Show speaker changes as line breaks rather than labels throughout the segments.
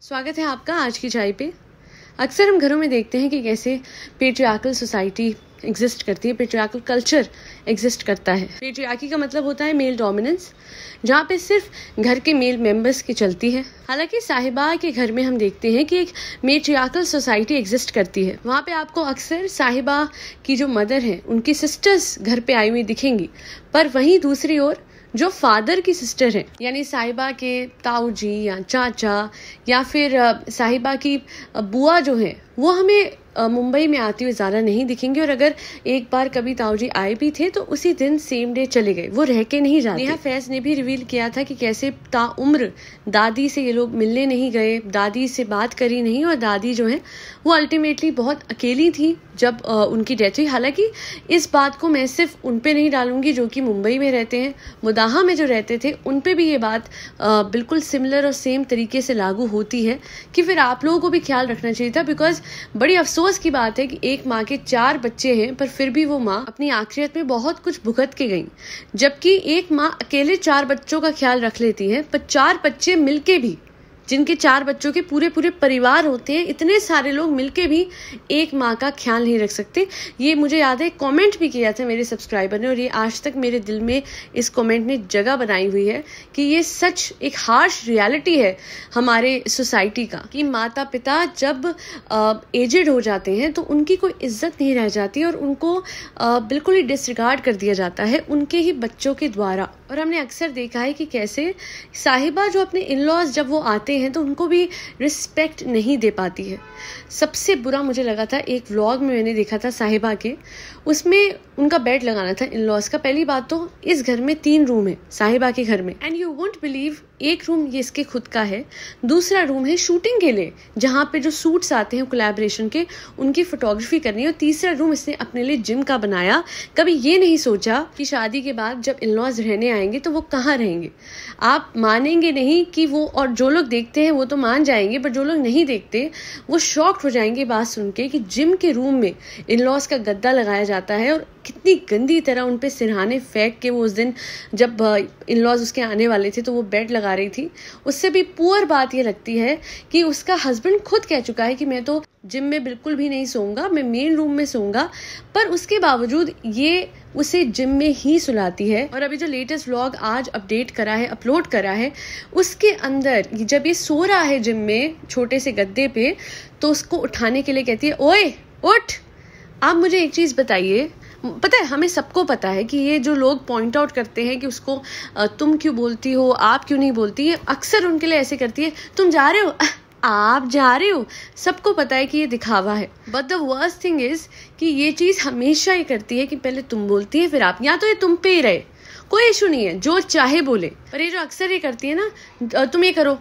स्वागत है आपका आज की चाय पे। अक्सर हम घरों में देखते हैं कि कैसे पेट्रियार्कल सोसाइटी एग्जिस्ट करती है, पेट्रियार्कल कल्चर एग्जिस्ट करता है। पेट्रियार्की का मतलब होता है मेल डोमिनेंस, जहाँ पे सिर्फ घर के मेल मेंबर्स की चलती है। हालांकि साहिबा के घर में हम देखते हैं कि एक मेट्रियार्कल सोसाइटी एग्जिस्ट करती है। वहाँ पे आपको अक्सर साहिबा की जो मदर है उनकी सिस्टर्स घर पे आई हुई दिखेंगी, पर वहीं दूसरी ओर जो फादर की सिस्टर है यानी साहिबा के ताऊ जी या चाचा या फिर साहिबा की बुआ जो है वो हमें मुंबई में आती हुई ज़्यादा नहीं दिखेंगे। और अगर एक बार कभी ताऊ जी आए भी थे तो उसी दिन सेम डे चले गए, वो रह के नहीं जाते। नेहा फैज ने भी रिवील किया था कि कैसे ताउम्र दादी से ये लोग मिलने नहीं गए, दादी से बात करी नहीं, और दादी जो है वो अल्टीमेटली बहुत अकेली थी जब उनकी डेथ हुई। हालांकि इस बात को मैं सिर्फ उन पे नहीं डालूंगी जो कि मुंबई में रहते हैं, मुदाहा में जो रहते थे उन पे भी ये बात बिल्कुल सिमिलर और सेम तरीके से लागू होती है कि फिर आप लोगों को भी ख्याल रखना चाहिए था। बिकॉज बड़ी अफसोस की बात है कि एक माँ के 4 बच्चे हैं पर फिर भी वो माँ अपनी आखिरत में बहुत कुछ भुगत के गई, जबकि एक माँ अकेले 4 बच्चों का ख्याल रख लेती है, पर 4 बच्चे मिलके भी, जिनके 4 बच्चों के पूरे परिवार होते हैं, इतने सारे लोग मिलके भी एक माँ का ख्याल नहीं रख सकते। ये मुझे याद है कमेंट भी किया था मेरे सब्सक्राइबर ने, और ये आज तक मेरे दिल में इस कमेंट ने जगह बनाई हुई है कि ये सच एक हार्श रियलिटी है हमारे सोसाइटी का कि माता पिता जब एजेड हो जाते हैं तो उनकी कोई इज्जत नहीं रह जाती और उनको बिल्कुल ही डिसरिगार्ड कर दिया जाता है उनके ही बच्चों के द्वारा। और हमने अक्सर देखा है कि कैसे साहिबा जो अपने इन लॉज जब वो आते हैं तो उनको भी रिस्पेक्ट नहीं दे पाती है। सबसे बुरा मुझे लगा था एक व्लॉग में मैंने देखा था साहिबा के, उसमें उनका बेड लगाना था इन लॉज का। पहली बात तो इस घर में 3 रूम है साहिबा के घर में, एंड यू वोंट बिलीव एक रूम ये इसके खुद का है, दूसरा रूम है शूटिंग के लिए जहाँ पे जो सूट्स आते हैं कोलैबोरेशन के उनकी फोटोग्राफी करनी है, और तीसरा रूम इसने अपने लिए जिम का बनाया। कभी ये नहीं सोचा कि शादी के बाद जब इन लॉज रहने आएंगे तो वो कहाँ रहेंगे। आप मानेंगे नहीं कि वो, और जो लोग देखते हैं वो तो मान जाएंगे, पर जो लोग नहीं देखते वो शॉक्ड हो जाएंगे बात सुन के कि जिम के रूम में इन लॉज का गद्दा लगाया जाता है, और कितनी गंदी तरह उन पे सिरहाने फेंक के वो उस दिन जब इन लॉज उसके आने वाले थे तो वो बेड लगा रही थी। उससे भी पुअर बात ये लगती है कि उसका हस्बैंड खुद कह चुका है कि मैं तो जिम में बिल्कुल भी नहीं सोऊंगा, मैं मेन रूम में सोऊंगा, पर उसके बावजूद ये उसे जिम में ही सुलाती है। और अभी जो लेटेस्ट व्लॉग आज अपडेट करा है, अपलोड करा है, उसके अंदर जब ये सो रहा है जिम में छोटे से गद्दे पे, तो उसको उठाने के लिए कहती है, ओए उठ। आप मुझे एक चीज बताइए, पता है हमें सबको पता है कि ये जो लोग पॉइंट आउट करते हैं कि उसको तुम क्यों बोलती हो, आप क्यों नहीं बोलती, है अक्सर उनके लिए ऐसे करती है, तुम जा रहे हो, आप जा रहे हो। सबको पता है कि ये दिखावा है, but the worst thing is कि ये चीज हमेशा ये करती है कि पहले तुम बोलती है फिर आप, या तो ये तुम पे ही रहे, कोई इशू नहीं है, जो चाहे बोले, पर ये जो अक्सर ये करती है ना, तुम ये करो,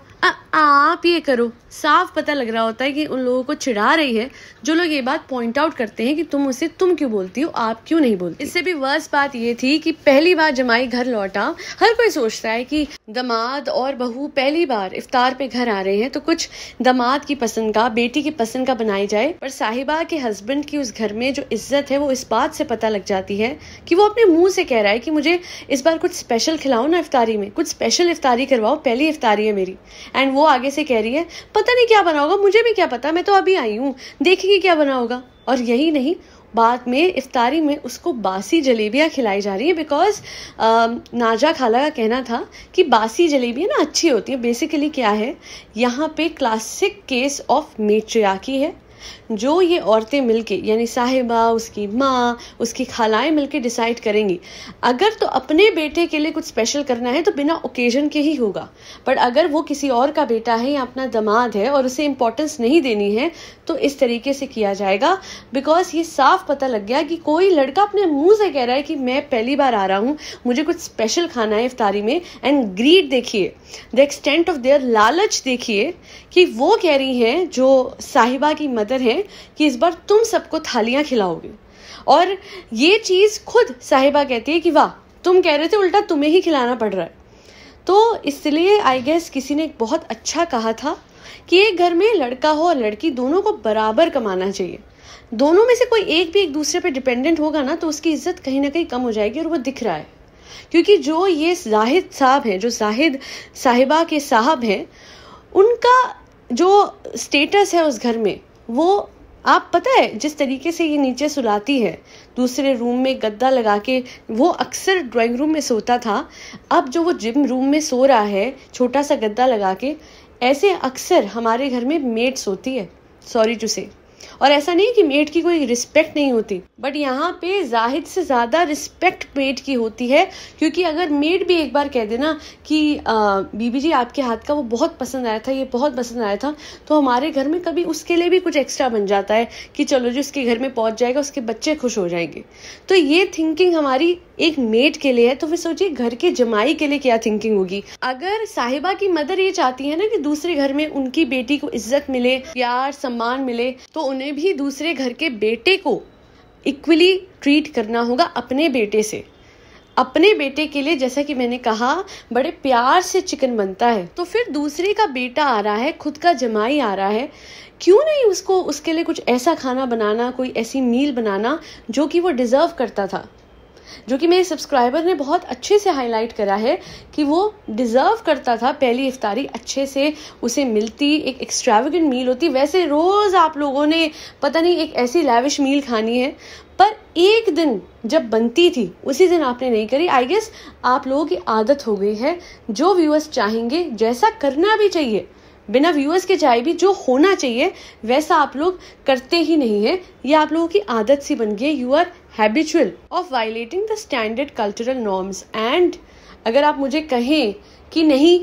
आप ये करो, साफ पता लग रहा होता है कि उन लोगों को चिढ़ा रही है जो लोग ये बात पॉइंट आउट करते हैं कि तुम उसे तुम क्यों बोलती हो, आप क्यों नहीं बोलती। इससे भी वर्स्ट बात ये थी कि पहली बार जमाई घर लौटा, हर कोई सोचता है कि दामाद और बहू पहली बार इफ्तार पे घर आ रहे हैं तो कुछ दामाद की पसंद का, बेटी की पसंद का बनाई जाए, पर साहिबा के हस्बैंड की उस घर में जो इज्जत है वो इस बात से पता लग जाती है कि वो अपने मुंह से कह रहा है कि मुझे इस बार कुछ स्पेशल खिलाओ ना इफ्तारी में, कुछ स्पेशल इफ्तारी करवाओ, पहली इफ्तारी है मेरी। एंड वो आगे से कह रही है पता नहीं क्या बना होगा, मुझे भी क्या पता, मैं तो अभी आई हूँ, देखेंगे क्या बना होगा। और यही नहीं, बाद में इफ्तारी में उसको बासी जलेबियाँ खिलाई जा रही है, बिकॉज नाजा खाला का कहना था कि बासी जलेबियाँ ना अच्छी होती है। बेसिकली क्या है, यहाँ पे क्लासिक केस ऑफ मेट्रियार्की है, जो ये औरतें मिलके यानी साहिबा, उसकी माँ, उसकी खालाएं मिलके डिसाइड करेंगी। अगर तो अपने बेटे के लिए कुछ स्पेशल करना है तो बिना ओकेजन के ही होगा, पर अगर वो किसी और का बेटा है या अपना दामाद है और उसे इम्पोर्टेंस नहीं देनी है तो इस तरीके से किया जाएगा। बिकॉज ये साफ पता लग गया कि कोई लड़का अपने मुंह से कह रहा है कि मैं पहली बार आ रहा हूँ, मुझे कुछ स्पेशल खाना है इफ्तारी में। एंड ग्रीड देखिए, द एक्सटेंट ऑफ देयर, लालच देखिए कि वो कह रही हैं जो साहिबा की मदर है कि इस बार तुम सबको थालियां खिलाओगे, और ये चीज खुद साहिबा कहती है कि वाह तुम कह रहे थे, उल्टा तुम्हें ही खिलाना पड़ रहा है। तो इसलिए आई गेस किसी ने बहुत अच्छा कहा था कि एक घर में लड़का हो और लड़की दोनों को बराबर कमाना चाहिए। दोनों में से कोई एक भी एक दूसरे पे डिपेंडेंट होगा ना तो उसकी इज्जत कहीं ना कहीं कम हो जाएगी, और वो दिख रहा है। क्योंकि जो ये जाहिद साहब हैं, जो जाहिद साहिबा के साहब हैं, उनका जो स्टेटस है उस घर में, वो आप पता है जिस तरीके से ये नीचे सुलाती है, दूसरे रूम में गद्दा लगा के, वो अक्सर ड्राइंग रूम में सोता था, अब जो वो जिम रूम में सो रहा है छोटा सा गद्दा लगा के, ऐसे अक्सर हमारे घर में मेड सोती है, सॉरी टू से। और ऐसा नहीं कि मेड की कोई रिस्पेक्ट नहीं होती, बट यहाँ पे जाहिद से ज़्यादा रिस्पेक्ट मेड की होती है, क्योंकि अगर मेड भी एक बार कह देना कि बीबी जी आपके हाथ का वो बहुत पसंद आया था, ये बहुत पसंद आया था, तो हमारे घर में कभी उसके लिए भी कुछ एक्स्ट्रा बन जाता है कि चलो जो उसके घर में पहुंच जाएगा उसके बच्चे खुश हो जाएंगे। तो ये थिंकिंग हमारी एक मेड के लिए है, तो फिर सोचिए घर के जमाई के लिए क्या थिंकिंग होगी। अगर साहिबा की मदर ये चाहती है ना कि दूसरे घर में उनकी बेटी को इज्जत मिले, प्यार सम्मान मिले, तो उन्हें भी दूसरे घर के बेटे को इक्वली ट्रीट करना होगा अपने बेटे से। अपने बेटे के लिए, जैसा कि मैंने कहा, बड़े प्यार से चिकन बनता है। तो फिर दूसरे का बेटा आ रहा है, खुद का जमाई आ रहा है, क्यों नहीं उसको उसके लिए कुछ ऐसा खाना बनाना, कोई ऐसी मील बनाना जो कि वो डिजर्व करता था, जो कि मेरे सब्सक्राइबर ने बहुत अच्छे से हाईलाइट करा है कि वो डिजर्व करता था। पहली इफ्तारी अच्छे से उसे मिलती, एक एक्स्ट्रावेगेंट मील होती। वैसे रोज आप लोगों ने पता नहीं एक ऐसी लैविश मील खानी है, पर एक दिन जब बनती थी उसी दिन आपने नहीं करी। आई गेस आप लोगों की आदत हो गई है, जो व्यूअर्स चाहेंगे जैसा करना भी चाहिए, बिना व्यूअर्स के चाहे भी जो होना चाहिए वैसा आप लोग करते ही नहीं है। ये आप लोगों की आदत सी बन गई। You are habitual of violating the standard cultural norms. And अगर आप मुझे कहें कि नहीं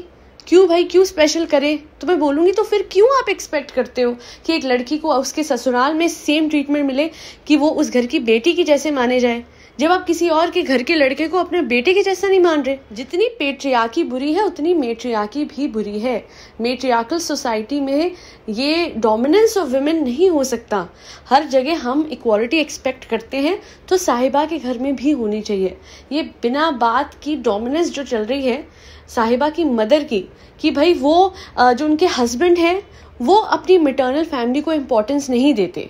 क्यों भाई, क्यों स्पेशल करें, तो मैं बोलूंगी तो फिर क्यों आप एक्सपेक्ट करते हो कि एक लड़की को उसके ससुराल में सेम ट्रीटमेंट मिले कि वो उस घर की बेटी की जैसे माने जाए, जब आप किसी और के घर के लड़के को अपने बेटे के जैसा नहीं मान रहे। जितनी पेट्रियार्की बुरी है उतनी मेट्रियार्की भी बुरी है। मेट्रियार्कल सोसाइटी में ये डोमिनेंस ऑफ वुमेन नहीं हो सकता। हर जगह हम इक्वालिटी एक्सपेक्ट करते हैं, तो साहिबा के घर में भी होनी चाहिए। ये बिना बात की डोमिनेंस जो चल रही है साहिबा की मदर की, कि भाई वो जो उनके हस्बैंड है वो अपनी मैटरनल फैमिली को इम्पोर्टेंस नहीं देते,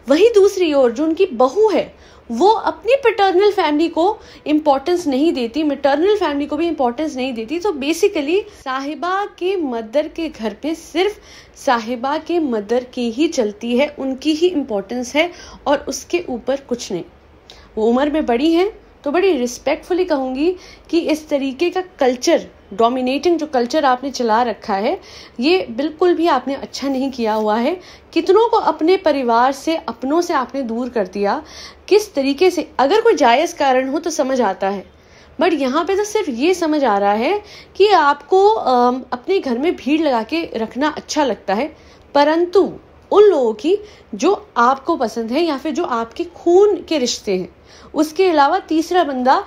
वहीं दूसरी ओर जो उनकी बहू है वो अपनी पैटर्नल फैमिली को इम्पोर्टेंस नहीं देती, मैटरनल फैमिली को भी इम्पोर्टेंस नहीं देती। तो बेसिकली साहिबा के मदर के घर पे सिर्फ साहिबा के मदर की ही चलती है, उनकी ही इम्पोर्टेंस है और उसके ऊपर कुछ नहीं। वो उम्र में बड़ी हैं तो बड़ी रिस्पेक्टफुली कहूँगी कि इस तरीके का कल्चर, डोमिनेटिंग जो कल्चर आपने चला रखा है, ये बिल्कुल भी आपने अच्छा नहीं किया हुआ है। कितनों को अपने परिवार से, अपनों से आपने दूर कर दिया, किस तरीके से। अगर कोई जायज़ कारण हो तो समझ आता है, बट यहाँ पे तो सिर्फ ये समझ आ रहा है कि आपको अपने घर में भीड़ लगा के रखना अच्छा लगता है, परंतु उन लोगों की जो आपको पसंद है या फिर जो आपके खून के रिश्ते हैं, उसके अलावा तीसरा बंदा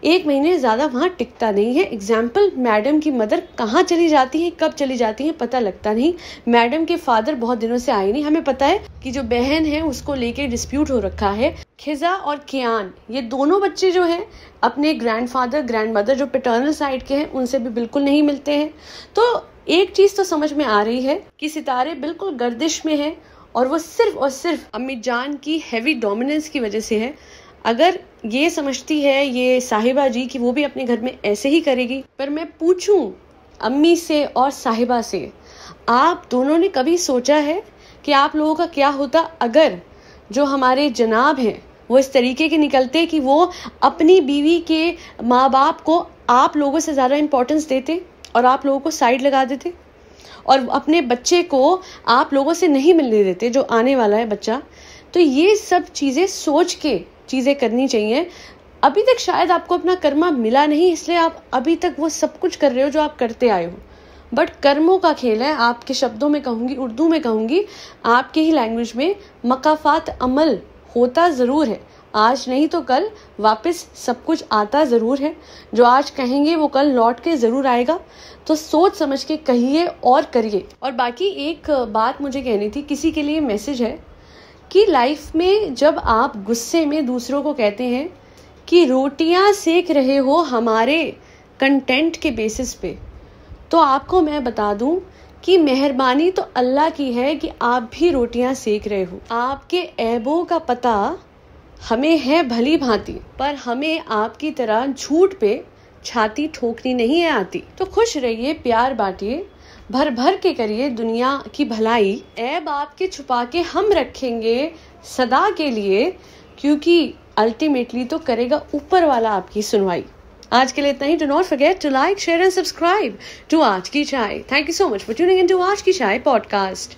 एक महीने ज़्यादा वहाँ टिकता नहीं है। एग्जाम्पल, मैडम की मदर कहाँ चली जाती है, कब चली जाती है पता लगता नहीं। मैडम के फादर बहुत दिनों से आए नहीं। हमें पता है कि जो बहन है उसको लेके डिस्प्यूट हो रखा है। खिजा और कियान, ये दोनों बच्चे जो हैं अपने ग्रैंडफादर ग्रैंडमदर जो पैटर्नल साइड के हैं उनसे भी बिल्कुल नहीं मिलते हैं। तो एक चीज़ तो समझ में आ रही है कि सितारे बिल्कुल गर्दिश में है और वो सिर्फ और सिर्फ अम्मी जान की हैवी डोमिनेंस की वजह से है। अगर ये समझती है ये साहिबा जी कि वो भी अपने घर में ऐसे ही करेगी, पर मैं पूछूं अम्मी से और साहिबा से, आप दोनों ने कभी सोचा है कि आप लोगों का क्या होता अगर जो हमारे जनाब हैं वो इस तरीके के निकलते कि वो अपनी बीवी के माँ बाप को आप लोगों से ज़्यादा इम्पोर्टेंस देते और आप लोगों को साइड लगा देते और अपने बच्चे को आप लोगों से नहीं मिलने देते जो आने वाला है बच्चा। तो ये सब चीज़ें सोच के चीज़ें करनी चाहिए। अभी तक शायद आपको अपना कर्मा मिला नहीं, इसलिए आप अभी तक वो सब कुछ कर रहे हो जो आप करते आए हो, बट कर्मों का खेल है। आपके शब्दों में कहूँगी, उर्दू में कहूँगी, आपके ही लैंग्वेज में, मकाफात अमल होता ज़रूर है। आज नहीं तो कल वापस सब कुछ आता ज़रूर है। जो आज कहेंगे वो कल लौट के ज़रूर आएगा। तो सोच समझ के कहिए और करिए। और बाकी एक बात मुझे कहनी थी, किसी के लिए मैसेज है कि लाइफ में जब आप गुस्से में दूसरों को कहते हैं कि रोटियां सेक रहे हो हमारे कंटेंट के बेसिस पे, तो आपको मैं बता दूं कि मेहरबानी तो अल्लाह की है कि आप भी रोटियां सेक रहे हो। आपके ऐबों का पता हमें है भली भांति, पर हमें आपकी तरह झूठ पे छाती ठोकनी नहीं है आती। तो खुश रहिए, प्यार बांटिए, भर भर के करिए दुनिया की भलाई, ऐब आपके छुपा के हम रखेंगे सदा के लिए, क्योंकि अल्टीमेटली तो करेगा ऊपर वाला आपकी सुनवाई। आज के लिए इतना ही। Do not forget to like, share and subscribe to Aaj Ki Chai. Thank you so much for tuning in to Aaj Ki चाय पॉडकास्ट।